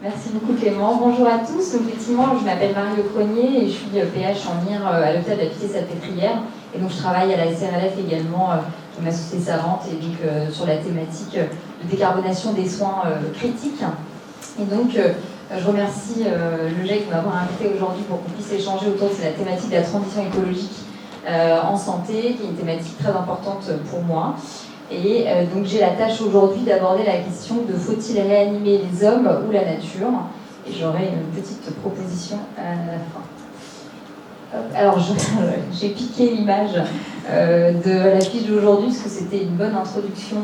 Merci beaucoup Clément. Bonjour à tous. Donc, effectivement, je m'appelle Marie Lecronier et je suis PH en IR à l'hôpital de la Pitié-Salpêtrière. Et donc je travaille à la SRLF également, je m'associe savante et donc sur la thématique de décarbonation des soins critiques. Et donc je remercie le GIEC de m'avoir invité aujourd'hui pour qu'on puisse échanger autour de la thématique de la transition écologique en santé, qui est une thématique très importante pour moi. Et donc j'ai la tâche aujourd'hui d'aborder la question de faut-il réanimer les hommes ou la nature, et j'aurai une petite proposition à la fin. Alors j'ai piqué l'image de la fiche d'aujourd'hui parce que c'était une bonne introduction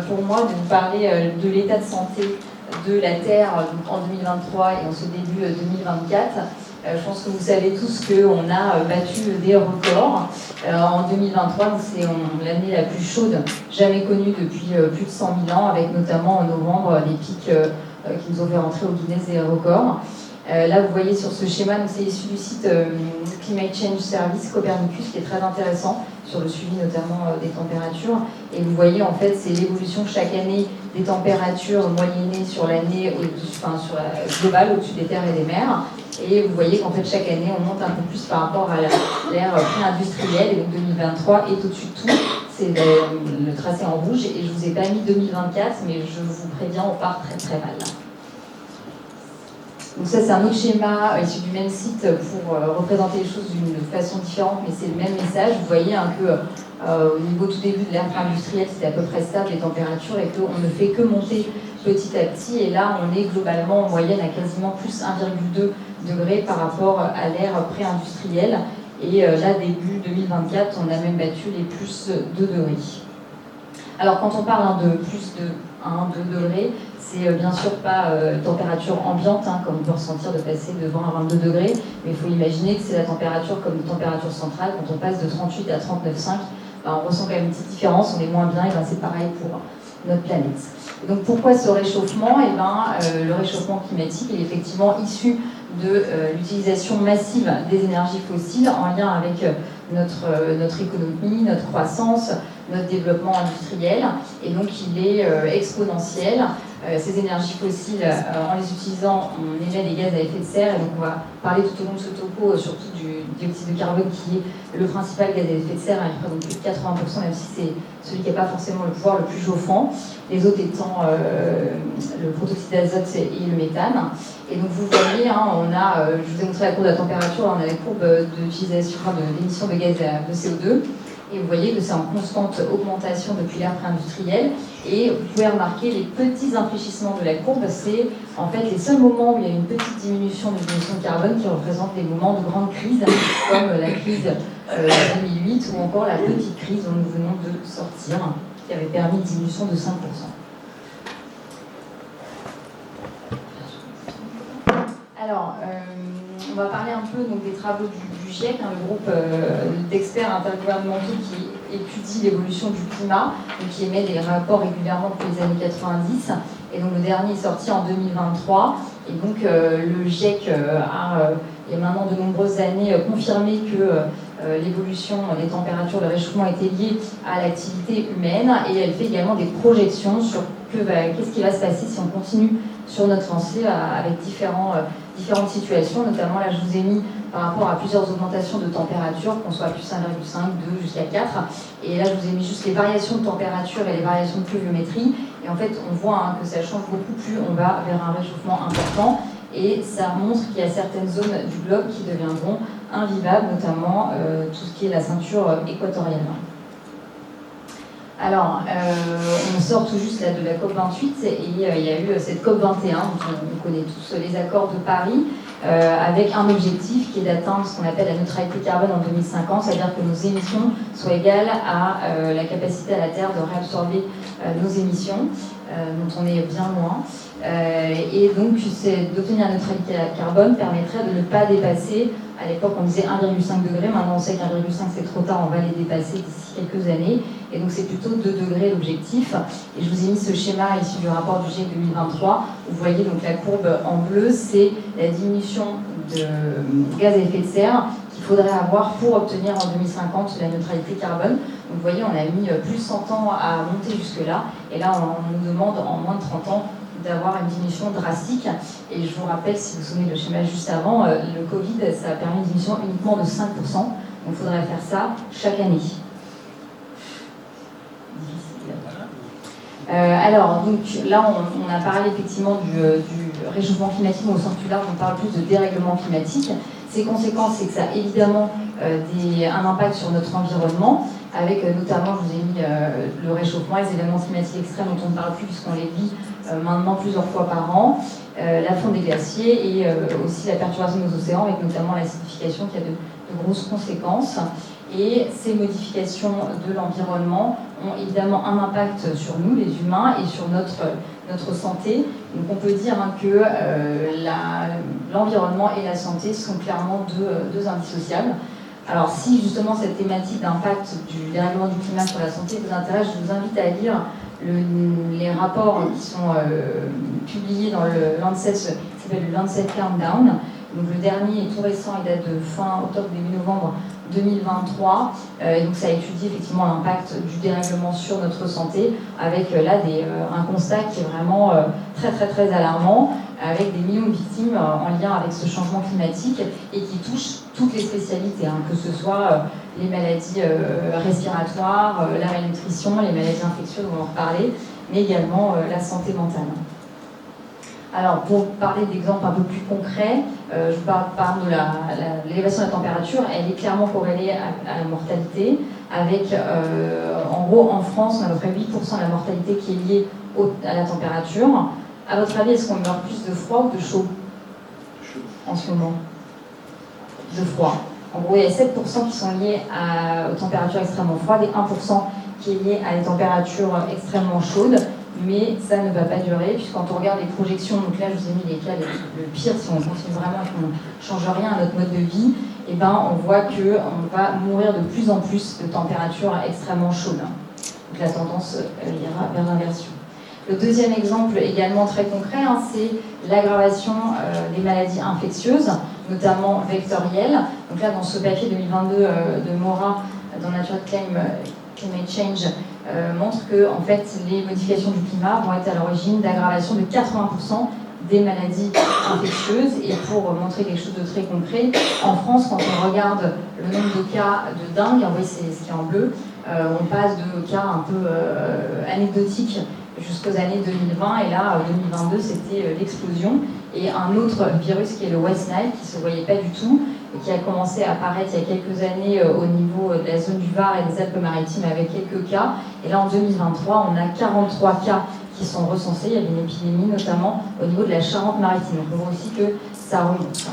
pour moi de vous parler de l'état de santé de la Terre en 2023 et en ce début 2024. Je pense que vous savez tous qu'on a battu des records. En 2023, c'est l'année la plus chaude jamais connue depuis plus de 100 000 ans, avec notamment en novembre des pics qui nous ont fait rentrer au Guinness des records. Là, vous voyez sur ce schéma, c'est issu du site Climate Change Service Copernicus, qui est très intéressant sur le suivi notamment des températures. Et vous voyez, en fait, c'est l'évolution chaque année des températures moyennées sur l'année, sur la globale, au-dessus des terres et des mers. Et vous voyez qu'en fait, chaque année, on monte un peu plus par rapport à l'ère pré-industrielle. Et donc 2023 est au-dessus de tout. C'est le tracé en rouge. Et je ne vous ai pas mis 2024, mais je vous préviens, on part très très mal. Donc ça, c'est un autre schéma issu du même site pour représenter les choses d'une façon différente, mais c'est le même message. Vous voyez au niveau tout début de l'ère industrielle, c'était à peu près stable les températures et qu'on ne fait que monter petit à petit. Et là, on est globalement en moyenne à quasiment plus 1,2 degrés par rapport à l'ère pré-industrielle. Et là, début 2024, on a même battu les plus 2 degrés. Alors, quand on parle de plus de 1-2 degrés, c'est bien sûr pas température ambiante, comme on peut ressentir de passer de 20 à 22 degrés, mais il faut imaginer que c'est la température comme une température centrale. Quand on passe de 38 à 39,5, on ressent quand même une petite différence, on est moins bien, et c'est pareil pour notre planète. Et donc pourquoi ce réchauffement ? Le réchauffement climatique est effectivement issu de l'utilisation massive des énergies fossiles en lien avec notre économie, notre croissance, notre développement industriel, et donc il est exponentiel. Ces énergies fossiles, en les utilisant, on émet des gaz à effet de serre, et donc on va parler tout au long de ce topo surtout du dioxyde de carbone qui est le principal gaz à effet de serre, il représente plus de 80%, même si c'est celui qui n'a pas forcément le pouvoir le plus chauffant, les autres étant le protoxyde d'azote et le méthane. Et donc vous voyez, je vous ai montré la courbe de la température, on a la courbe d'utilisation, d'émission de gaz de CO2. Et vous voyez que c'est en constante augmentation depuis l'ère pré-industrielle. Et vous pouvez remarquer les petits infléchissements de la courbe. C'est en fait les seuls moments où il y a une petite diminution de l'émission de carbone qui représentent les moments de grande crise, comme la crise 2008 ou encore la petite crise dont nous venons de sortir, qui avait permis une diminution de 5%. Alors, on va parler un peu des travaux du GIEC, le groupe d'experts intergouvernementaux qui étudie l'évolution du climat, et qui émet des rapports régulièrement depuis les années 90. Et donc le dernier est sorti en 2023. Et donc le GIEC a, il y a maintenant de nombreuses années, confirmé que l'évolution des températures, le réchauffement était lié à l'activité humaine, et elle fait également des projections sur qu'est-ce qui va se passer si on continue sur notre lancée avec différentes situations. Notamment, là, je vous ai mis par rapport à plusieurs augmentations de température, qu'on soit à plus 1,5, 2 jusqu'à 4. Et là, je vous ai mis juste les variations de température et les variations de pluviométrie. Et en fait, on voit que ça change beaucoup plus, on va vers un réchauffement important. Et ça montre qu'il y a certaines zones du globe qui deviendront invivables, notamment tout ce qui est la ceinture équatoriale. Alors, on sort tout juste là, de la COP28 et il y a eu cette COP21, dont on connaît tous les accords de Paris, avec un objectif qui est d'atteindre ce qu'on appelle la neutralité carbone en 2050, c'est-à-dire que nos émissions soient égales à la capacité à la Terre de réabsorber nos émissions, dont on est bien loin. Et donc, d'obtenir la neutralité carbone permettrait de ne pas dépasser, à l'époque on disait 1,5 degré, maintenant on sait qu'1,5 c'est trop tard, on va les dépasser d'ici quelques années, et donc c'est plutôt 2 degrés l'objectif. Et je vous ai mis ce schéma issu du rapport du GIEC 2023, où vous voyez donc la courbe en bleu, c'est la diminution de gaz à effet de serre qu'il faudrait avoir pour obtenir en 2050 la neutralité carbone. Donc vous voyez, on a mis plus de 100 ans à monter jusque-là, et là on nous demande en moins de 30 ans d'avoir une diminution drastique. Et je vous rappelle, si vous vous souvenez le schéma juste avant, le Covid, ça a permis une diminution uniquement de 5%. Donc il faudrait faire ça chaque année. Alors, donc là, on a parlé effectivement du réchauffement climatique, mais au sens plus large, on parle plus de dérèglement climatique. Ses conséquences, c'est que ça a évidemment un impact sur notre environnement, avec notamment, je vous ai mis le réchauffement, les événements climatiques extrêmes dont on ne parle plus puisqu'on les vit maintenant plusieurs fois par an, la fonte des glaciers et aussi la perturbation de nos océans, avec notamment l'acidification qui a de grosses conséquences. Et ces modifications de l'environnement ont évidemment un impact sur nous, les humains, et sur notre santé. Donc on peut dire que l'environnement et la santé sont clairement deux indissociables. Alors si justement cette thématique d'impact du dérèglement du climat sur la santé vous intéresse, je vous invite à lire les rapports qui sont publiés dans le Lancet, qui s'appelle le Lancet Countdown. Donc le dernier est tout récent, il date de fin octobre, début novembre 2023. Et donc ça étudie effectivement l'impact du dérèglement sur notre santé, avec là un constat qui est vraiment très très très alarmant, avec des millions de victimes en lien avec ce changement climatique et qui touche toutes les spécialités, que ce soit les maladies respiratoires, la malnutrition, les maladies infectieuses, on va en reparler, mais également la santé mentale. Alors, pour parler d'exemples un peu plus concrets, je vous parle de l'élévation de la température. Elle est clairement corrélée à la mortalité, avec, en gros, en France, on a à peu près 8% de la mortalité qui est liée à la température. À votre avis, est-ce qu'on meurt plus de froid ou de chaud en ce moment? De froid. En gros, il y a 7% qui sont liés aux températures extrêmement froides et 1% qui est lié à des températures extrêmement chaudes. Mais ça ne va pas durer, puisque quand on regarde les projections, donc là je vous ai mis les cas le pire, si on continue vraiment et qu'on ne change rien à notre mode de vie, et on voit qu'on va mourir de plus en plus de températures extrêmement chaudes. Donc la tendance ira vers l'inversion. Le deuxième exemple, également très concret, c'est l'aggravation des maladies infectieuses, notamment vectorielles. Donc là, dans ce papier 2022 de Mora, dans Nature Climate Change, montre que en fait, les modifications du climat vont être à l'origine d'aggravation de 80% des maladies infectieuses. Et pour montrer quelque chose de très concret, en France, quand on regarde le nombre de cas de dengue, vous voyez c'est ce qui est en bleu, on passe de cas un peu anecdotiques jusqu'aux années 2020, et là, 2022, c'était l'explosion. Et un autre virus qui est le West Nile, qui ne se voyait pas du tout, et qui a commencé à apparaître il y a quelques années au niveau de la zone du Var et des Alpes-Maritimes avec quelques cas. Et là, en 2023, on a 43 cas qui sont recensés. Il y avait une épidémie, notamment au niveau de la Charente-Maritime. Donc on voit aussi que ça remonte.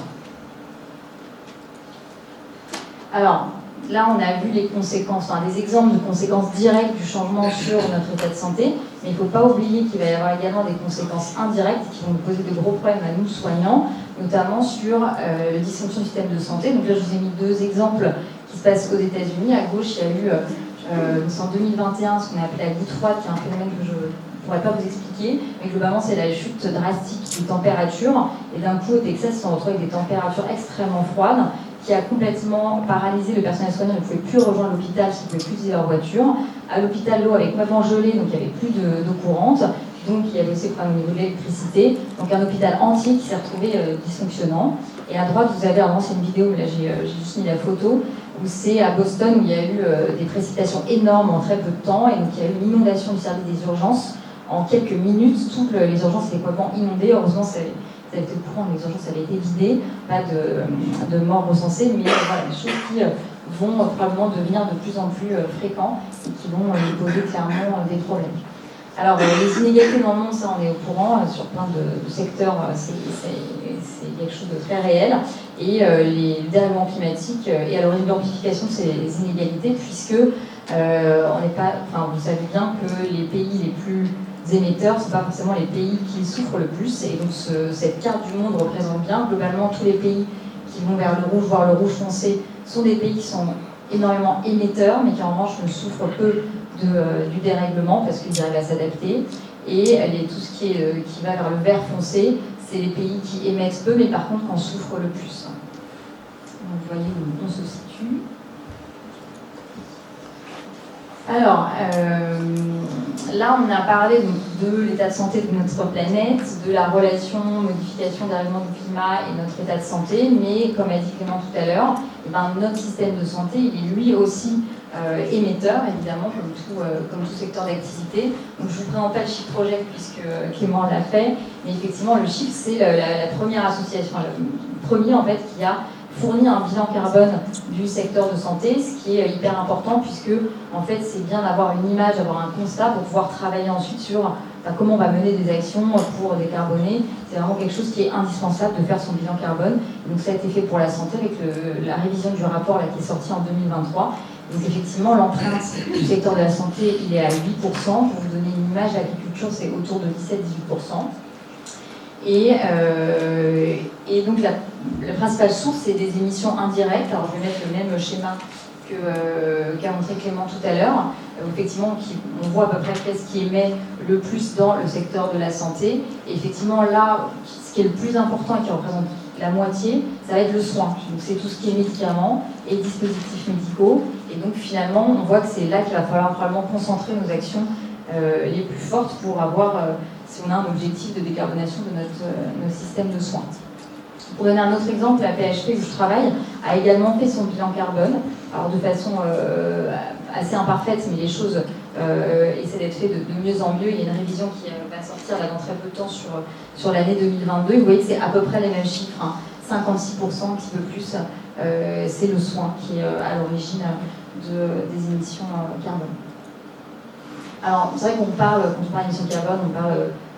Alors, là, on a vu les conséquences, des exemples de conséquences directes du changement sur notre état de santé, mais il ne faut pas oublier qu'il va y avoir également des conséquences indirectes qui vont nous poser de gros problèmes à nous, soignants, notamment sur le dysfonction du système de santé. Donc là, je vous ai mis deux exemples qui se passent aux États-Unis. À gauche, il y a eu, en 2021, ce qu'on a appelé la goutte froide, qui est un phénomène que je ne pourrais pas vous expliquer, mais globalement, c'est la chute drastique des températures. Et d'un coup, au Texas, ils se sont retrouvés avec des températures extrêmement froides, qui a complètement paralysé le personnel soignant. Ils ne pouvaient plus rejoindre l'hôpital, ils ne pouvaient plus utiliser leur voiture. À l'hôpital, l'eau avait complètement gelé, donc il n'y avait plus d'eau courante. Donc il y avait aussi le problème au niveau de l'électricité. Donc un hôpital entier qui s'est retrouvé dysfonctionnant. Et à droite, vous avez, alors c'est une vidéo, mais là j'ai juste mis la photo, où c'est à Boston où il y a eu des précipitations énormes en très peu de temps. Et donc il y a eu une inondation du service des urgences. En quelques minutes, toutes les urgences étaient complètement inondées. Heureusement, ça a été au courant, les urgences avaient été vidées, pas de morts recensées, mais voilà, des choses qui vont probablement devenir de plus en plus fréquents et qui vont poser clairement des problèmes. Alors, les inégalités dans le monde, ça on est au courant, sur plein de secteurs, c'est quelque chose de très réel. Et les dérèglements climatiques et à l'origine de l'amplification de ces inégalités, puisque vous savez bien que les pays les plus émetteurs, ce ne sont pas forcément les pays qui souffrent le plus. Et donc cette carte du monde représente bien globalement tous les pays qui vont vers le rouge, voire le rouge foncé, sont des pays qui sont énormément émetteurs, mais qui en revanche ne souffrent peu du dérèglement parce qu'ils arrivent à s'adapter. Et tout ce qui va vers le vert foncé, c'est les pays qui émettent peu, mais par contre qui en souffrent le plus. Donc vous voyez où on se situe. Alors, là, on a parlé donc, de l'état de santé de notre planète, de la relation modification dérèglement du climat et notre état de santé, mais comme a dit Clément tout à l'heure, eh ben, notre système de santé, il est lui aussi émetteur, évidemment, comme tout secteur d'activité. Donc je ne vous présente pas le Shift Project puisque Clément l'a fait, mais effectivement, le Shift, c'est la première association, le premier en fait, qui a fourni un bilan carbone du secteur de santé, ce qui est hyper important puisque en fait c'est bien d'avoir une image, d'avoir un constat pour pouvoir travailler ensuite sur comment on va mener des actions pour décarboner. C'est vraiment quelque chose qui est indispensable de faire son bilan carbone. Donc ça a été fait pour la santé avec la révision du rapport là, qui est sorti en 2023. Donc effectivement l'empreinte du secteur de la santé il est à 8%. Pour vous donner une image, l'agriculture c'est autour de 17-18%. Et donc la principale source, c'est des émissions indirectes. Alors je vais mettre le même schéma qu'a montré Clément tout à l'heure. Effectivement, on voit à peu près qu'est-ce qui émet le plus dans le secteur de la santé. Et effectivement, là, ce qui est le plus important et qui représente la moitié, ça va être le soin. Donc c'est tout ce qui est médicaments et dispositifs médicaux. Et donc finalement, on voit que c'est là qu'il va falloir probablement concentrer nos actions les plus fortes pour avoir, si on a un objectif de décarbonation de notre système de soins. Pour donner un autre exemple, la PHP où je travaille a également fait son bilan carbone, alors de façon assez imparfaite, mais les choses essaient d'être faites de mieux en mieux. Il y a une révision qui va sortir là, dans très peu de temps sur l'année 2022. Vous voyez que c'est à peu près les mêmes chiffres, hein. 56%, un petit peu plus, c'est le soin qui est à l'origine des émissions carbone. Alors, c'est vrai qu'on parle, quand on parle d'émissions carbone, on parle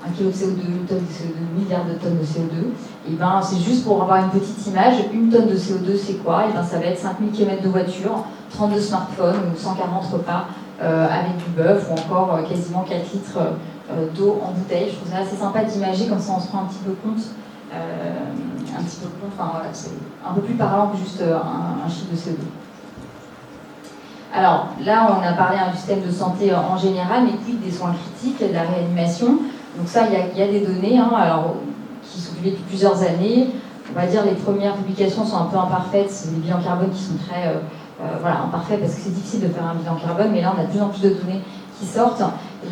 1 kg de CO2, 1 tonne de CO2, milliards de tonnes de CO2. Et ben, c'est juste pour avoir une petite image, 1 tonne de CO2, c'est quoi? Et ben, ça va être 5000 km de voiture, 32 smartphones ou 140 repas avec du bœuf ou encore quasiment 4 litres d'eau en bouteille. Je trouve ça assez sympa d'imager, comme ça on se rend un petit peu compte. Enfin voilà, c'est un peu plus parlant que juste un chiffre de CO2. Alors là, on a parlé du système de santé en général, mais puis des soins critiques, de la réanimation. Donc ça, il y a des données qui sont publiées depuis plusieurs années. On va dire les premières publications sont un peu imparfaites, c'est des bilans carbone qui sont très imparfaits parce que c'est difficile de faire un bilan carbone, mais là on a de plus en plus de données qui sortent.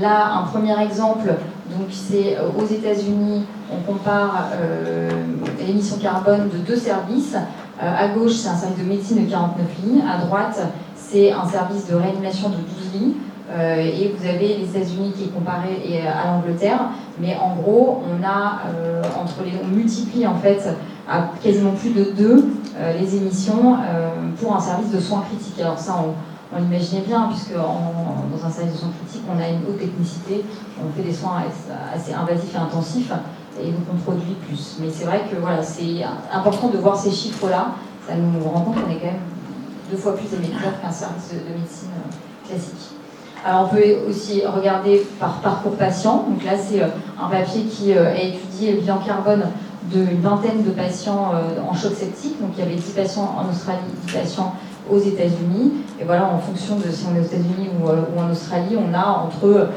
Là, un premier exemple, donc c'est aux États-Unis, on compare l'émission carbone de 2 services. À gauche, c'est un service de médecine de 49 lits. À droite, c'est un service de réanimation de 12 lits. Et vous avez les États-Unis qui est comparé à l'Angleterre. Mais en gros, on multiplie en fait à quasiment plus de 2 les émissions pour un service de soins critiques. Alors ça, on l'imaginait bien, puisque dans un service de soins critiques, on a une haute technicité, on fait des soins assez invasifs et intensifs, et donc on produit plus. Mais c'est vrai que voilà, c'est important de voir ces chiffres-là, ça nous rend compte qu'on est quand même 2 fois plus émetteur qu'un service de médecine classique. Alors on peut aussi regarder par parcours patient, donc là c'est un papier qui a étudié le bilan carbone d'une vingtaine de patients en choc septique, donc il y avait 10 patients en Australie, 10 patients aux États-Unis. Et voilà, en fonction de si on est aux États-Unis ou en Australie, on a entre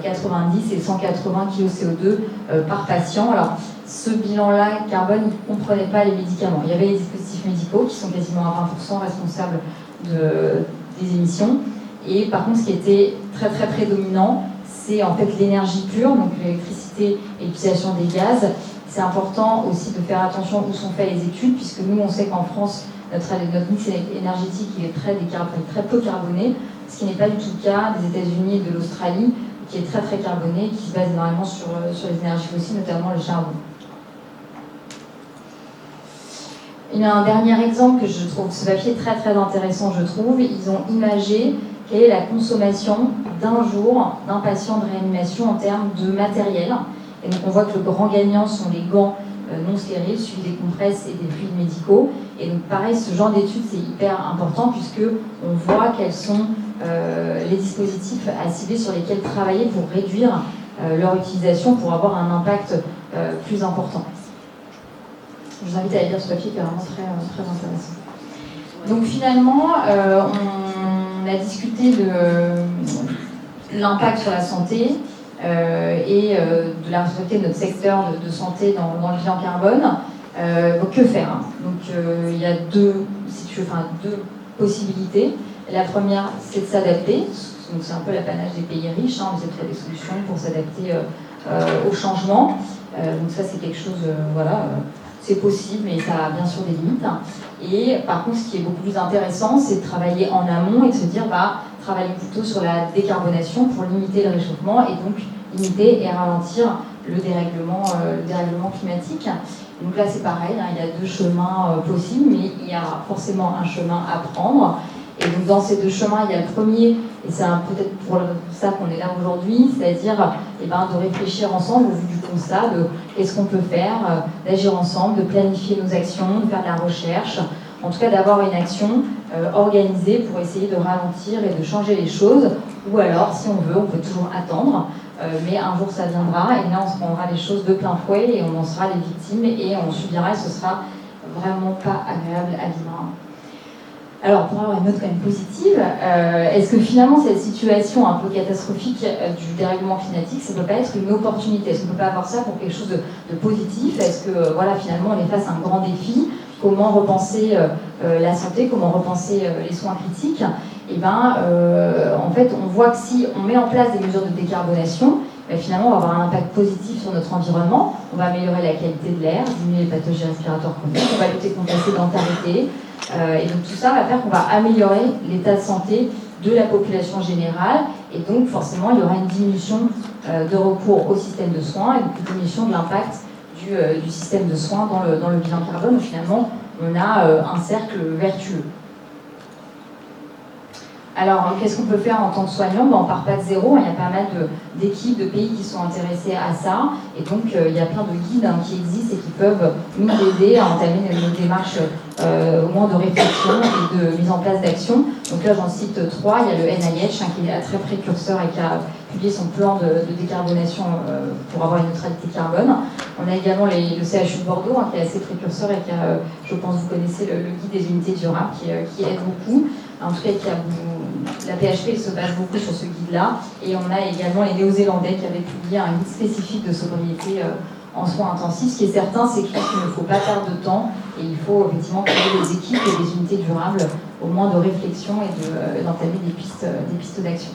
90 et 180 kg CO2 par patient. Alors, ce bilan-là, carbone, il ne comprenait pas les médicaments. Il y avait les dispositifs médicaux qui sont quasiment à 20% responsables des émissions. Et par contre, ce qui était très très prédominant, c'est en fait l'énergie pure, donc l'électricité et l'utilisation des gaz. C'est important aussi de faire attention où sont faites les études, puisque nous, on sait qu'en France, notre mix énergétique il est très peu carboné, ce qui n'est pas du tout le cas des États-Unis et de l'Australie, qui est très très carboné, qui se base énormément sur les énergies fossiles, notamment le charbon. Il y a un dernier exemple que je trouve, ce papier très très intéressant, je trouve. Ils ont imagé quelle est la consommation d'un jour d'un patient de réanimation en termes de matériel. Et donc on voit que le grand gagnant sont les gants non stériles, suivis des compresses et des fluides médicaux. Et donc pareil, ce genre d'études c'est hyper important puisque on voit quels sont les dispositifs à cibler sur lesquels travailler pour réduire leur utilisation, pour avoir un impact plus important. Je vous invite à lire ce papier qui est vraiment très, très intéressant. Donc finalement, on a discuté de l'impact sur la santé et de la responsabilité de notre secteur de santé dans le bilan carbone. Donc que faire, hein. Donc il y a deux possibilités. La première, c'est de s'adapter. Donc c'est un peu l'apanage des pays riches, hein, vous avez trouvé des solutions pour s'adapter au changement. Donc ça, c'est quelque chose, c'est possible, mais ça a bien sûr des limites. Et par contre, ce qui est beaucoup plus intéressant, c'est de travailler en amont et de se dire, travailler plutôt sur la décarbonation pour limiter le réchauffement et donc limiter et ralentir le dérèglement climatique. Donc là, c'est pareil, hein, il y a deux chemins possibles, mais il y a forcément un chemin à prendre. Et donc dans ces deux chemins, il y a le premier, et c'est peut-être pour ça qu'on est là aujourd'hui, c'est-à-dire de réfléchir ensemble au vu du constat de qu'est-ce qu'on peut faire, d'agir ensemble, de planifier nos actions, de faire de la recherche, en tout cas d'avoir une action organisée pour essayer de ralentir et de changer les choses, ou alors, si on veut, on peut toujours attendre, mais un jour ça viendra, et là on se prendra les choses de plein fouet, et on en sera les victimes, et on subira, et ce sera vraiment pas agréable à vivre. Alors, pour avoir une note quand même positive, est-ce que finalement cette situation un peu catastrophique du dérèglement climatique, ça ne peut pas être une opportunité? Est-ce qu'on ne peut pas avoir ça pour quelque chose de positif? Est-ce que finalement on est face à un grand défi? Comment repenser la santé? Comment repenser les soins critiques? En fait, on voit que si on met en place des mesures de décarbonation, finalement, on va avoir un impact positif sur notre environnement. On va améliorer la qualité de l'air, diminuer les pathologies respiratoires chroniques, on va lutter contre la sédentarité. Et donc tout ça va faire qu'on va améliorer l'état de santé de la population générale. Et donc forcément, il y aura une diminution de recours au système de soins et donc une diminution de l'impact du système de soins dans le bilan carbone. Où finalement, on a un cercle vertueux. Alors, qu'est-ce qu'on peut faire en tant que soignant? On ne part pas de zéro, il y a pas mal d'équipes, de pays qui sont intéressés à ça, et donc il y a plein de guides qui existent et qui peuvent nous aider à entamer nos démarches au moins de réflexion et de mise en place d'action. Donc là, j'en cite 3, il y a le NIH qui est très précurseur et qui a publié son plan de décarbonation pour avoir une neutralité carbone. On a également le CHU de Bordeaux qui est assez précurseur et qui a, je pense vous connaissez le guide des unités durables qui aide beaucoup. En tout cas, la PHP se base beaucoup sur ce guide-là. Et on a également les Néo-Zélandais qui avaient publié un guide spécifique de sobriété en soins intensifs. Ce qui est certain, c'est qu'il ne faut pas perdre de temps et il faut effectivement créer des équipes et des unités durables, au moins de réflexion et d'entamer des pistes d'action.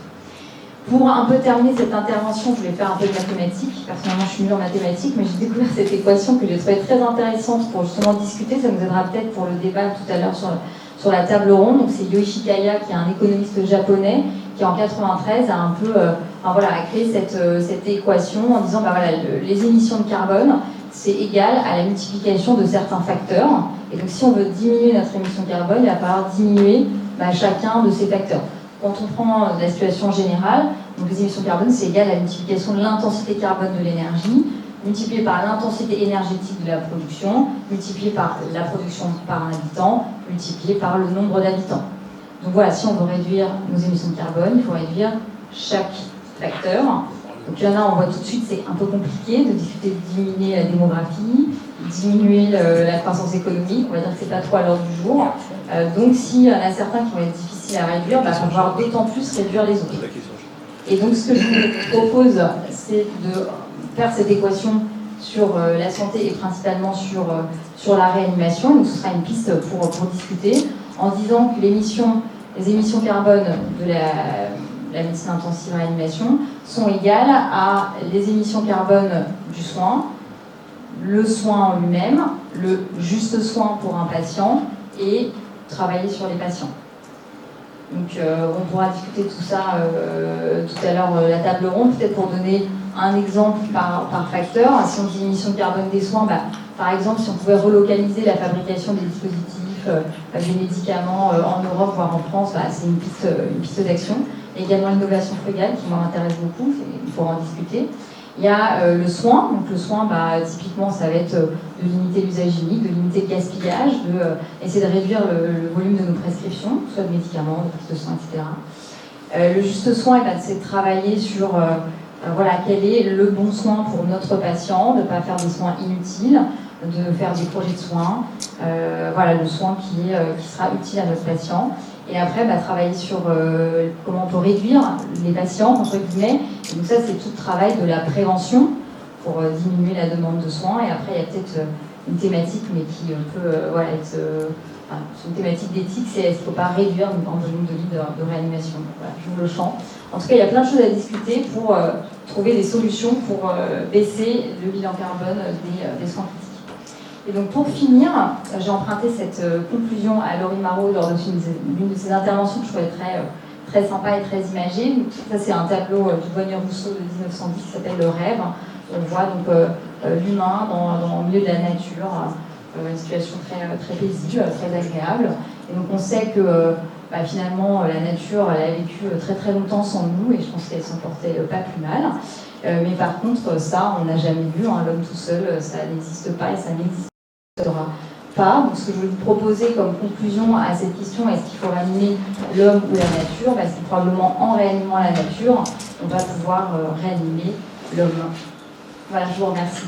Pour un peu terminer cette intervention, je voulais faire un peu de mathématiques. Personnellement, je suis nulle en mathématiques, mais j'ai découvert cette équation que j'ai trouvée très intéressante pour justement discuter. Ça nous aidera peut-être pour le débat tout à l'heure sur la table ronde. Donc c'est Yoichi Kaya, qui est un économiste japonais, qui en 93 a un peu a créé cette équation en disant les émissions de carbone, c'est égal à la multiplication de certains facteurs. Et donc si on veut diminuer notre émission de carbone, il va falloir diminuer chacun de ces facteurs. Quand on prend la situation générale, donc les émissions de carbone, c'est égal à la multiplication de l'intensité carbone de l'énergie, multiplié par l'intensité énergétique de la production, multiplié par la production par un habitant, multiplié par le nombre d'habitants. Donc voilà, si on veut réduire nos émissions de carbone, il faut réduire chaque facteur. Donc il y en a, on voit tout de suite, c'est un peu compliqué de discuter de diminuer la démographie, diminuer la croissance économique, on va dire que c'est pas trop à l'ordre du jour. Donc s'il y en a certains qui vont être difficiles à réduire, il va falloir d'autant plus réduire les autres. Et donc ce que je vous propose, c'est de faire cette équation sur la santé et principalement sur la réanimation. Donc ce sera une piste pour discuter, en disant que les émissions carbone de la médecine intensive réanimation sont égales à les émissions carbone du soin, le soin en lui-même, le juste soin pour un patient et travailler sur les patients. Donc on pourra discuter tout ça tout à l'heure la table ronde, peut-être pour donner un exemple par facteur. Si on dit émission de carbone des soins, par exemple si on pouvait relocaliser la fabrication des dispositifs, des médicaments en Europe, voire en France, c'est une piste d'action. Il y a également l'innovation frugale qui m'intéresse beaucoup, il faut en discuter. Il y a le soin, donc le soin, typiquement, ça va être de limiter l'usage chimique, de limiter le gaspillage, d'essayer de réduire le volume de nos prescriptions, soit de médicaments, de prises de soins, etc. Le juste soin, c'est de travailler sur quel est le bon soin pour notre patient, de ne pas faire des soins inutiles, de faire des projets de soins, le soin qui sera utile à notre patient. Et après, travailler sur comment on peut réduire les patients, entre guillemets. Et donc ça, c'est tout le travail de la prévention pour diminuer la demande de soins. Et après, il y a peut-être une thématique, mais qui peut voilà, être... c'est une thématique d'éthique, c'est est-ce qu'il ne faut pas réduire le volume de lit de réanimation. Voilà, j'ouvre le champ. En tout cas, il y a plein de choses à discuter pour trouver des solutions pour baisser le bilan carbone des soins critiques. Et donc pour finir, j'ai emprunté cette conclusion à Laurie Marot lors d'une de ses interventions que je trouvais très sympa et très imagée. Donc, ça, c'est un tableau du Boigneur-Rousseau de 1910 qui s'appelle Le Rêve. On voit donc l'humain dans le milieu de la nature, une situation très paisible, très agréable. Et donc on sait que finalement la nature elle a vécu très longtemps sans nous et je pense qu'elle s'en portait pas plus mal. Mais par contre ça on n'a jamais vu, hein, l'homme tout seul ça n'existe pas et ça n'existera pas. Donc ce que je vais vous proposer comme conclusion à cette question, est-ce qu'il faut réanimer l'homme ou la nature, c'est probablement en réanimant la nature on va pouvoir réanimer l'homme. Voilà, je vous remercie.